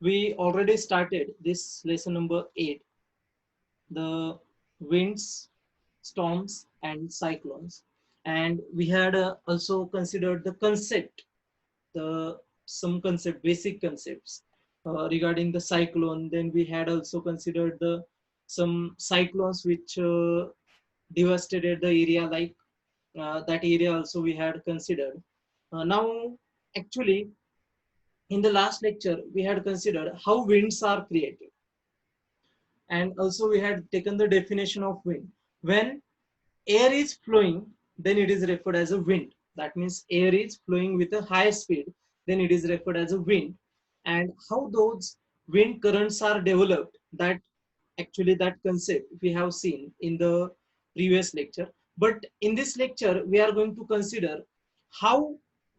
we already started this lesson number 8, the winds, storms, and cyclones. And we had also considered the concept, the some concept, basic concepts regarding the cyclone. Then we had also considered the some cyclones which devastated the area, like that area also we had considered. Now, actually, in the last lecture, we had considered how winds are created, and also we had taken the definition of wind. When air is flowing, then it is referred as a wind. That means air is flowing with a high speed, then it is referred as a wind. And how those wind currents are developed, that actually that concept we have seen in the previous lecture. But in this lecture, we are going to consider how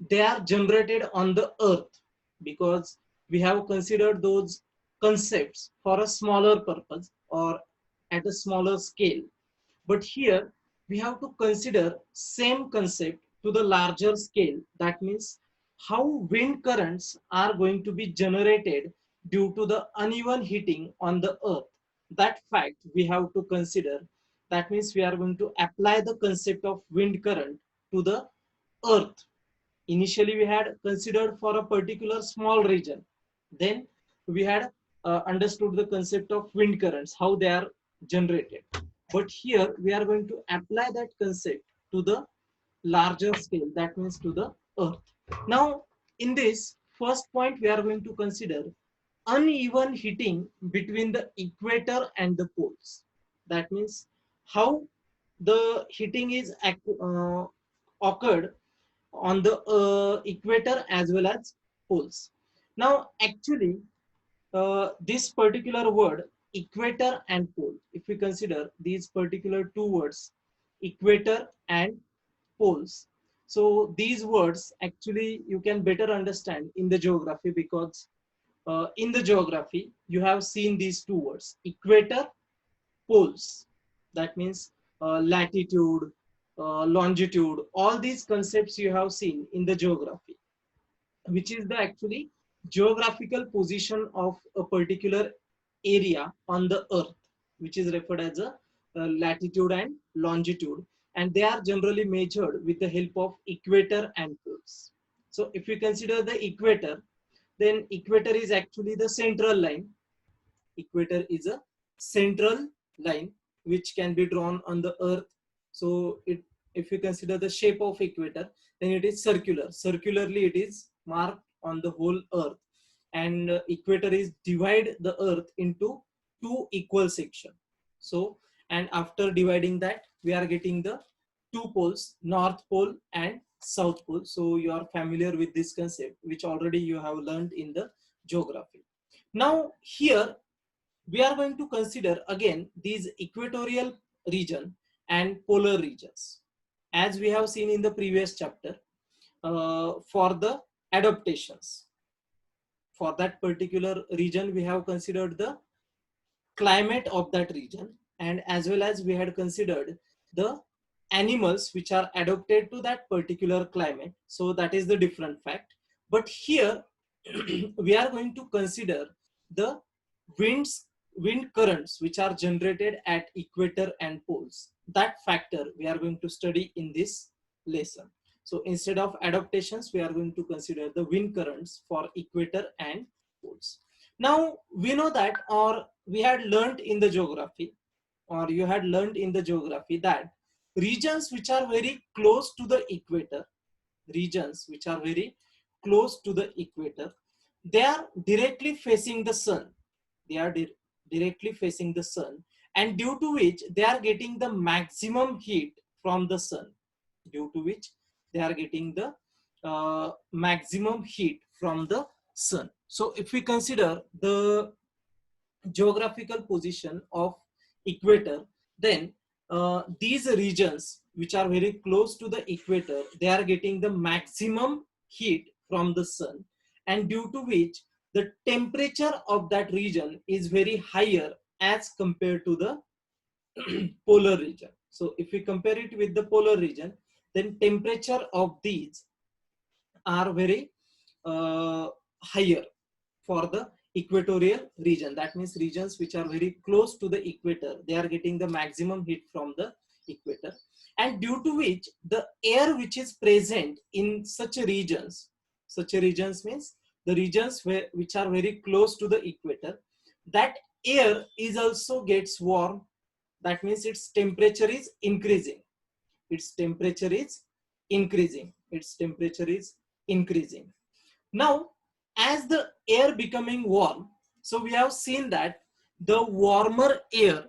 they are generated on the earth, because we have considered those concepts for a smaller purpose or at a smaller scale. But here we have to consider same concept to the larger scale. That means how wind currents are going to be generated due to the uneven heating on the earth. That fact we have to consider. That means we are going to apply the concept of wind current to the earth. Initially we had considered for a particular small region. Then we had understood the concept of wind currents, how they are generated. But here we are going to apply that concept to the larger scale, that means to the earth. Now, in this first point, we are going to consider uneven heating between the equator and the poles. That means how the heating is occurred on the equator as well as poles. Now, actually, this particular word, equator and pole, if we consider these particular two words, equator and poles, so these words actually you can better understand in the geography, because in the geography you have seen these two words, equator, poles. That means latitude, longitude, all these concepts you have seen in the geography, which is the actually geographical position of a particular area on the earth, which is referred as a latitude and longitude, and they are generally measured with the help of equator and poles. So if we consider the equator, then equator is actually the central line. Equator is a central line which can be drawn on the earth. So it, if you consider the shape of equator, then it is circular. Circularly it is marked on the whole earth, and equator is divide the earth into two equal section. So, and after dividing that, we are getting the two poles, north pole and south pole. So you are familiar with this concept, which already you have learned in the geography. Now here we are going to consider again these equatorial region and polar regions, as we have seen in the previous chapter. For the adaptations for that particular region, we have considered the climate of that region, and as well as we had considered the animals which are adapted to that particular climate. So that is the different fact. But here we are going to consider the winds, wind currents which are generated at equator and poles. That factor we are going to study in this lesson. So instead of adaptations, we are going to consider the wind currents for equator and poles. Now we know that, or we had learned in the geography, or you had learned in the geography, that regions which are very close to the equator, regions which are very close to the equator, they are directly facing the sun. They are directly facing the sun, and due to which they are getting the maximum heat from the sun. Due to which they are getting the maximum heat from the sun. So if we consider the geographical position of equator, then these regions which are very close to the equator, they are getting the maximum heat from the sun, and due to which the temperature of that region is very higher as compared to the polar region. So if we compare it with the polar region, then temperature of these are very higher for the equatorial region. That means regions which are very close to the equator, they are getting the maximum heat from the equator, and due to which the air which is present in such regions means the regions which are very close to the equator, that air is also gets warm. That means its temperature is increasing. Its temperature is increasing. Its temperature is increasing. Now, as the air becoming warm, so we have seen that the warmer air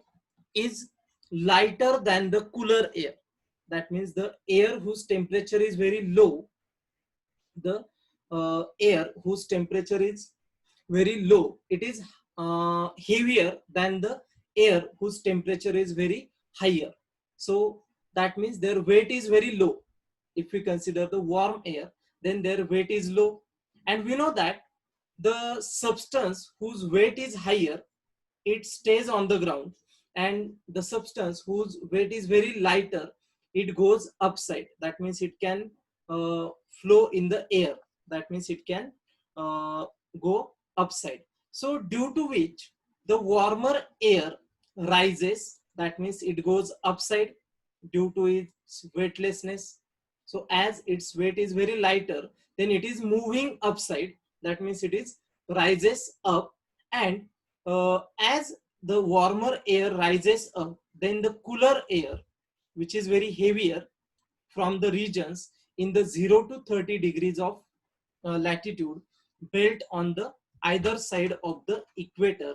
is lighter than the cooler air. That means the air whose temperature is very low, the air whose temperature is very low, it is heavier than the air whose temperature is very higher. So that means their weight is very low. If we consider the warm air, then their weight is low. And we know that the substance whose weight is higher, it stays on the ground, and the substance whose weight is very lighter, it goes upside. That means it can flow in the air. That means it can go upside. So due to which the warmer air rises, that means it goes upside due to its weightlessness. So as its weight is very lighter, then it is moving upside. That means it is rises up, and as the warmer air rises up, then the cooler air, which is very heavier from the regions in the 0 to 30 degrees of latitude, built on the either side of the equator,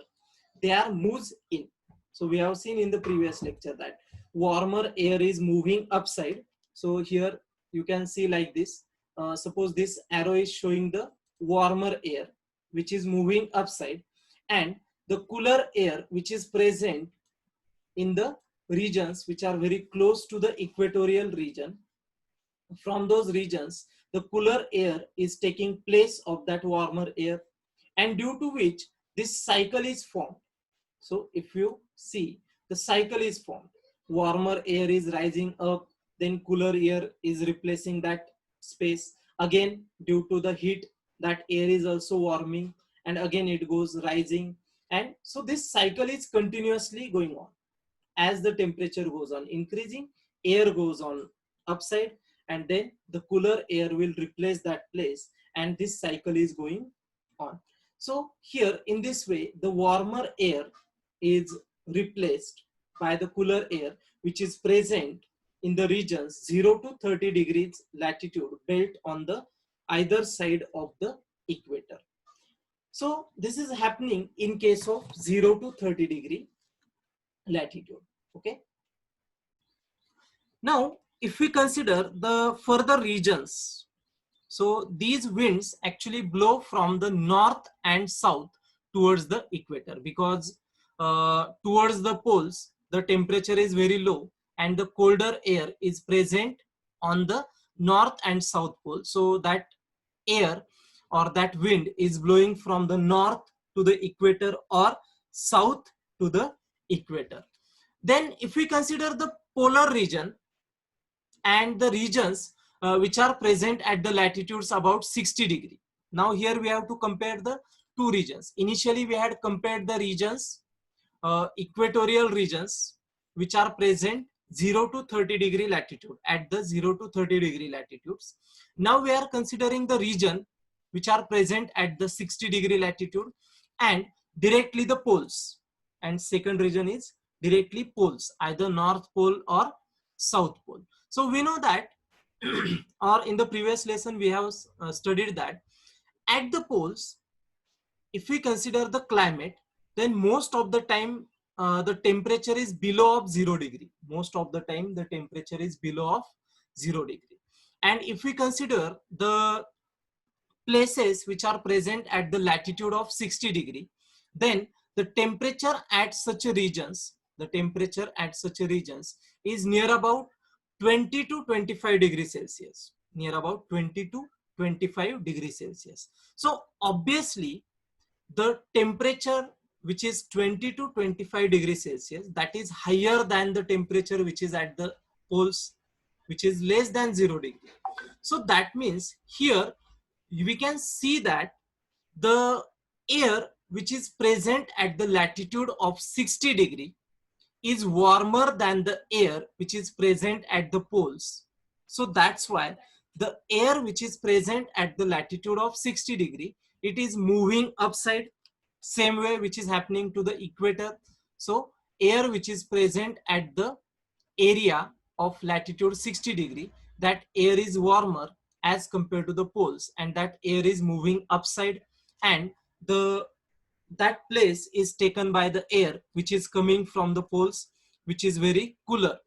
they are moves in. So we have seen in the previous lecture that warmer air is moving upside. So here you can see like this. Suppose this arrow is showing the warmer air which is moving upside, and the cooler air which is present in the regions which are very close to the equatorial region. From those regions, the cooler air is taking place of that warmer air, and due to which this cycle is formed. So if you see, the cycle is formed. Warmer air is rising up, then cooler air is replacing that space. Again, due to the heat, that air is also warming, and again it goes rising. And so this cycle is continuously going on. As the temperature goes on increasing, air goes on upside, and then the cooler air will replace that place, and this cycle is going on. So here in this way, the warmer air is replaced by the cooler air which is present in the regions 0 to 30 degrees latitude, built on the either side of the equator. So this is happening in case of 0 to 30 degree latitude. Okay. Now, if we consider the further regions, so these winds actually blow from the north and south towards the equator, because towards the poles, the temperature is very low and the colder air is present on the north and south pole. So that air or that wind is blowing from the north to the equator or south to the equator. Then if we consider the polar region and the regions which are present at the latitudes about 60 degree. Now here we have to compare the two regions. Initially we had compared the regions, equatorial regions which are present 0 to 30 degree latitude, at the 0 to 30 degree latitudes. Now we are considering the region which are present at the 60 degree latitude and directly the poles. And second region is directly poles, either North Pole or South Pole. So we know that or in the previous lesson we have studied that at the poles, if we consider the climate, then most of the time the temperature is below of 0 degree. Most of the time the temperature is below of 0 degree. And if we consider the places which are present at the latitude of 60 degree, then the temperature at such regions, is near about 20 to 25 degrees Celsius, near about 20 to 25 degrees Celsius. So obviously the temperature which is 20 to 25 degrees Celsius, that is higher than the temperature which is at the poles, which is less than 0 degree. So that means here we can see that the air which is present at the latitude of 60 degree is warmer than the air which is present at the poles. So that's why the air which is present at the latitude of 60 degree, it is moving upside, same way which is happening to the equator. So air which is present at the area of latitude 60 degree, that air is warmer as compared to the poles, and that air is moving upside, and the that place is taken by the air which is coming from the poles, which is very cooler,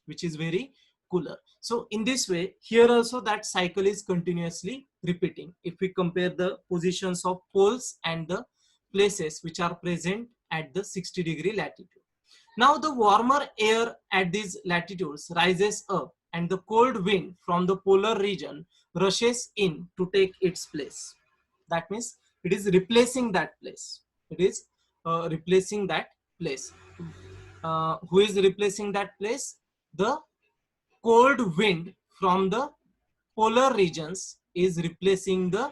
which is very cooler. So in this way, here also that cycle is continuously repeating if we compare the positions of poles and the places which are present at the 60-degree latitude. Now the warmer air at these latitudes rises up, and the cold wind from the polar region rushes in to take its place. That means it is replacing that place. It is replacing that place. Who is replacing that place? The cold wind from the polar regions is replacing the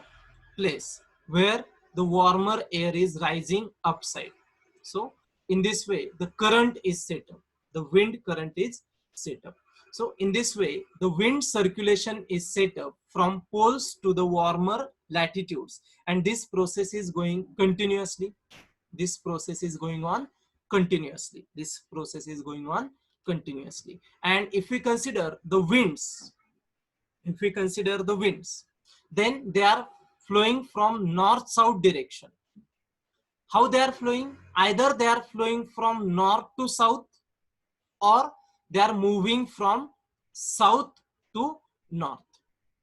place where the warmer air is rising upside. So in this way, the current is set up. The wind current is set up. So in this way, the wind circulation is set up from poles to the warmer latitudes, and this process is going continuously. This process is going on continuously. This process is going on continuously. And if we consider the winds, then they are flowing from north-south direction. How they are flowing? Either they are flowing from north to south, or they are moving from south to north.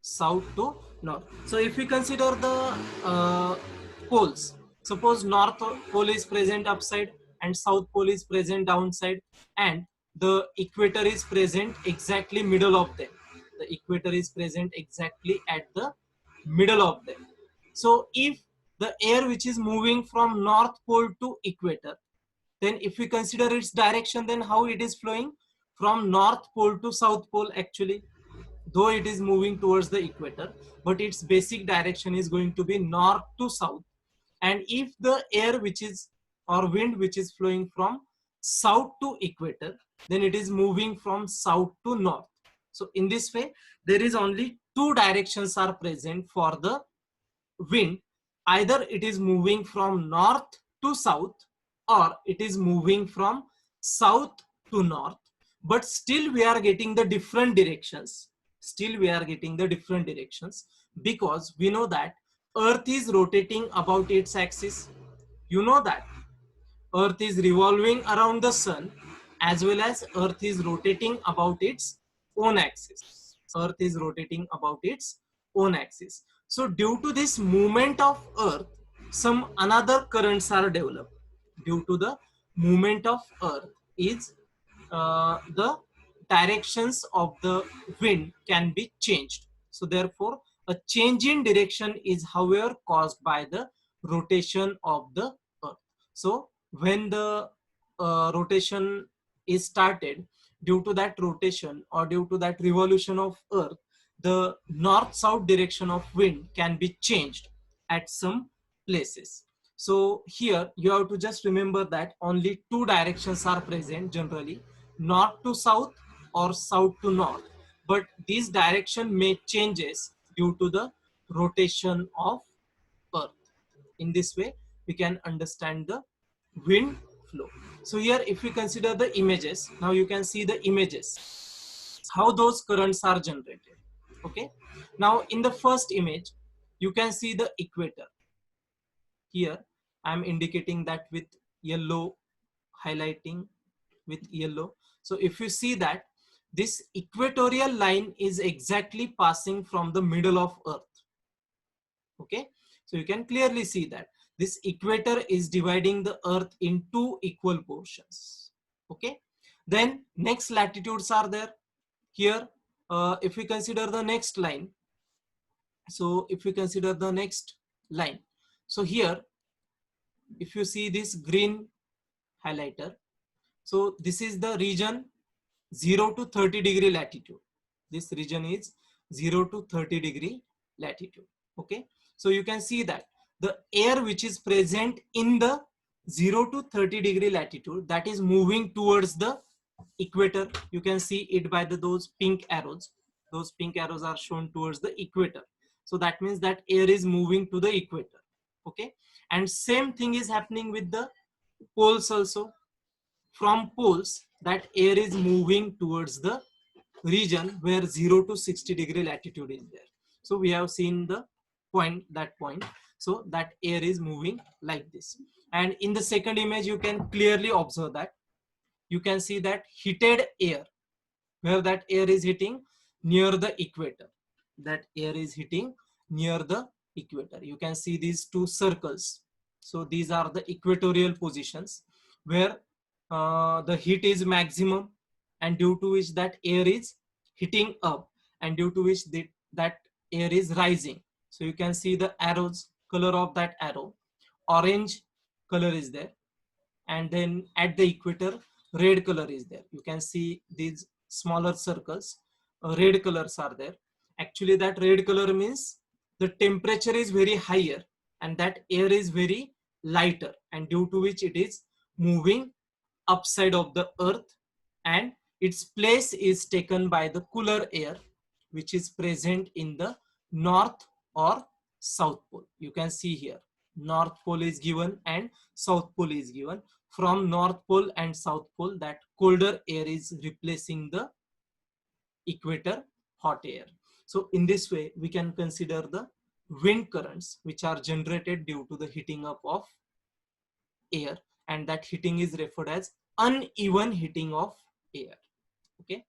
South to north. So if we consider the poles, suppose north pole is present upside and south pole is present downside, and the equator is present exactly middle of them. The equator is present exactly at the middle of them. So if the air which is moving from north pole to equator, then if we consider its direction, then how it is flowing? From north pole to south pole actually, though it is moving towards the equator, but its basic direction is going to be north to south. And if the air which is, or wind which is flowing from south to equator, then it is moving from south to north. So in this way, there is only two directions are present for the wind. Either it is moving from north to south, or it is moving from south to north, but still we are getting the different directions. Still we are getting the different directions, because we know that earth is rotating about its axis. You know that earth is revolving around the sun, as well as earth is rotating about its own axis. Earth is rotating about its own axis. So due to this movement of earth, some another currents are developed. Due to the movement of earth is the directions of the wind can be changed. So therefore, a change in direction is however caused by the rotation of the earth. So when the rotation is started, due to that rotation or due to that revolution of earth, the north-south direction of wind can be changed at some places. So here you have to just remember that only two directions are present generally, north to south or south to north, but this direction may changes due to the rotation of earth. In this way we can understand the wind flow. So here if we consider the images, now you can see the images, how those currents are generated. Okay, now in the first image you can see the equator. Here I am indicating that with yellow, highlighting with yellow. So if you see that this equatorial line is exactly passing from the middle of earth. Okay, so you can clearly see that this equator is dividing the earth in two equal portions. Okay, then next latitudes are there. Here if we consider the next line, so if we consider the next line, so here if you see this green highlighter, so this is the region 0 to 30 degree latitude. This region is 0 to 30 degree latitude. Okay, so you can see that the air which is present in the 0 to 30 degree latitude, that is moving towards the equator. You can see it by those pink arrows. Those pink arrows are shown towards the equator. So that means that air is moving to the equator. Okay. And same thing is happening with the poles also. From poles, that air is moving towards the region where 0 to 60 degree latitude is there. So we have seen the point, that point. So that air is moving like this. And in the second image, you can clearly observe that. You can see that heated air, where that air is hitting near the equator. That air is hitting near the equator. You can see these two circles. So these are the equatorial positions where the heat is maximum, and due to which that air is heating up, and due to which that air is rising. So you can see the arrows, color of that arrow. Orange color is there, and then at the equator red color is there. You can see these smaller circles, red colors are there. Actually that red color means the temperature is very higher and that air is very lighter, and due to which it is moving upside of the earth, and its place is taken by the cooler air which is present in the north or south pole. You can see here north pole is given and south pole is given. From north pole and south pole, that colder air is replacing the equator hot air. So in this way we can consider the wind currents which are generated due to the heating up of air, and that heating is referred as uneven heating of air. Okay.